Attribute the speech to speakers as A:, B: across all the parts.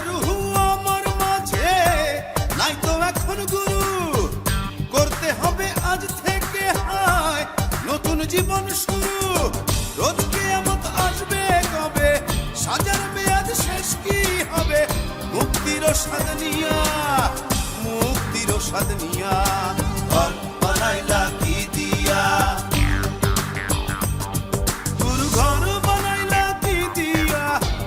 A: রুহু আমার মাঝে নাই তো এখন গুরু, করতে হবে আজ থেকে হায় নতুন জীবন শুরু। রোজ কিয়ামত আসবে কবে, সাজার মেয়াদ শেষ কি হবে, মুক্তির স্বাদ নিয়া, মুক্তির স্বাদ নিয়া ঘর বানাইলা কি দিয়া, গুরু ঘর বানাইলা কি দিয়া,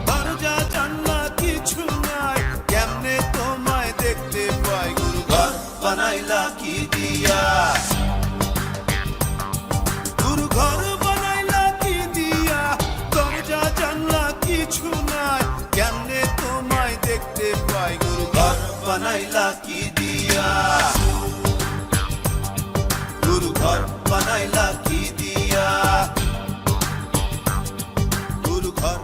A: দরজা জানলা কিছু নাই, কেমনে তোমায় দেখতে পাই, গুরু ঘর বানাইলা কি দিয়া, গুরু ঘর বানাইলা কি দিয়া, দরজা জানলা কিছু নাই, কেমনে তোমায় দেখতে পাই, গুরু ঘর বানাইলা কি দিয়া, গুরু ঘর বানাইলা কি দিয়া, গুরু ঘর